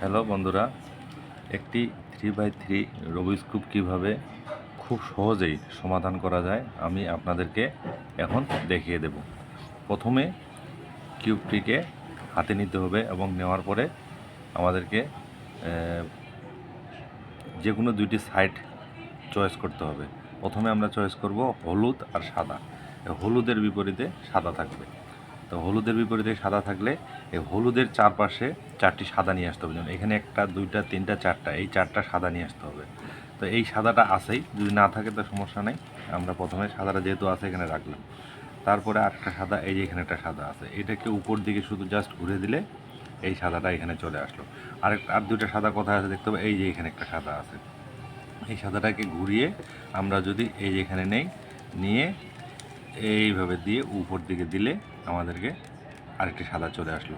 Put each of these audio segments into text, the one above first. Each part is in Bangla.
হ্যালো বন্ধুরা, একটি 3x3 রুবিক্স কিউব কীভাবে খুব সহজেই সমাধান করা যায় আমি আপনাদেরকে এখন দেখিয়ে দেব। প্রথমে কিউবটিকে হাতে নিতে হবে এবং নেওয়ার পরে আমাদেরকে যে কোনো দুইটি সাইড চয়েস করতে হবে। প্রথমে আমরা চয়েস করব হলুদ আর সাদা। হলুদের বিপরীতে সাদা থাকবে। তো হলুদের বিপরীতে সাদা থাকলে এই হলুদের চারপাশে চারটি সাদা নিয়ে আসতে হবে। যেমন এখানে একটা, দুইটা, তিনটা, চারটা, এই চারটা সাদা নিয়ে আসতে হবে। তো এই সাদাটা আছেই, যদি না থাকে তো সমস্যা নেই। আমরা প্রথমে সাদাটা যেহেতু আছে এখানে রাখলাম। তারপরে আরেকটা সাদা, এই যে এখানে একটা সাদা আছে, এটাকে উপর দিকে শুধু জাস্ট ঘুরে দিলে এই সাদাটা এখানে চলে আসলো। আর দুইটা সাদা কোথায় আছে দেখতে হবে, এই যে এখানে একটা সাদা আছে। এই সাদাটাকে ঘুরিয়ে আমরা যদি এই যে এখানে নেই, নিয়ে এইভাবে দিয়ে উপর দিকে দিলে আমাদেরকে আরেকটি সাদা চলে আসলো।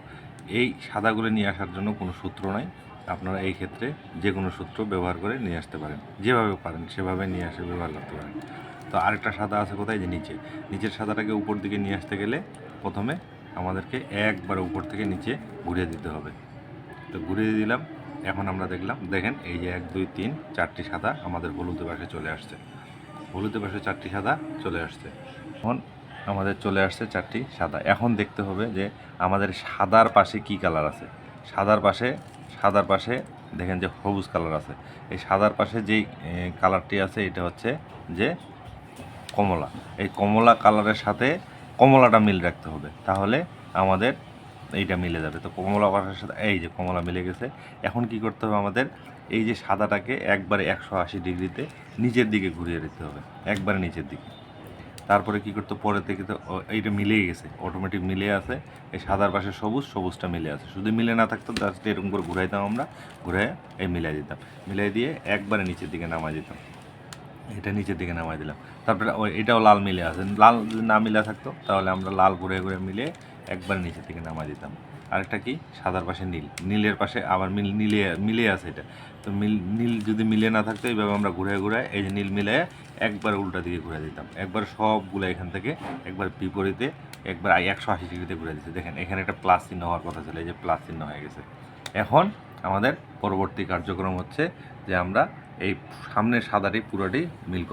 এই সাদাগুলো নিয়ে আসার জন্য কোনো সূত্র নাই, আপনারা এই ক্ষেত্রে যে কোনো সূত্র ব্যবহার করে নিয়ে আসতে পারেন, যেভাবে পারেন সেভাবে নিয়ে আসে ব্যবহার করতে পারেন। তো আরেকটা সাদা আছে কোথায়, যে নিচের সাদাটাকে উপর দিকে নিয়ে আসতে গেলে প্রথমে আমাদেরকে একবার উপর থেকে নিচে ঘুরিয়ে দিতে হবে। তো ঘুরিয়ে দিলাম। এখন আমরা দেখেন এই যে 1 2 3 4টি সাদা আমাদের হলুদের পাশে চলে আসছে। হলুদের পাশে 4টি সাদা চলে আসছে। এখন আমাদের চলে আসছে 4টি সাদা। এখন দেখতে হবে যে আমাদের সাদার পাশে কি কালার আছে। সাদার পাশে দেখেন যে সবুজ কালার আছে। এই সাদার পাশে যেই কালারটি আছে এটা হচ্ছে যে কমলা। এই কমলা কালারের সাথে কমলাটা মিল রাখতে হবে, তাহলে আমাদের এইটা মিলে যাবে। তো কমলা কালারের সাথে এই যে কমলা মিলে গেছে। এখন কি করতে হবে আমাদের, এই যে সাদাটাকে একবারে 180 ডিগ্রিতে নিচের দিকে ঘুরিয়ে দিতে হবে, একবারে নিচের দিকে। তারপরে কি করতে, পরে থেকে তো এইটা মিলেই গেছে, অটোমেটিক মিলে আছে। এই সাদার পাশে সবুজটা মিলে আছে। যদি মিলে না থাকতো জাস্ট এরকম করে ঘুরাইতাম, আমরা ঘুরে এই মিলাই দিতাম, মিলাই দিয়ে একবারে নিচের দিকে নামাই দিতাম। এটা নিচের দিকে নামাই দিলাম। তারপরে এটাও লাল মিলে আছে। লাল যদি না মিলে থাকতো তাহলে আমরা লাল ঘুরে ঘুরে মিলে একবারে নিচের দিকে নামাই দিতাম। আরেকটা কি, সাদার পাশে নীলের পাশে আবার মিলে আছে এটা। তো নীল যদি মিলে না থাকতো এইভাবে আমরা ঘুরে ঘুরে এই যে নীল মিলে একবার উল্টা দিকে ঘুরে দিতাম। একবার সবগুলো এখান থেকে একবার বিপরীতে একবার 180 ডিগ্রিতে ঘুরে দিচ্ছে। দেখেন এখানে একটা প্লাস চিহ্ন হওয়ার কথা ছিল, এই যে প্লাস চিহ্ন হয়ে গেছে। এখন আমাদের পরবর্তী কার্যক্রম হচ্ছে যে আমরা এই সামনের সাদাটি পুরোটি মিল করব।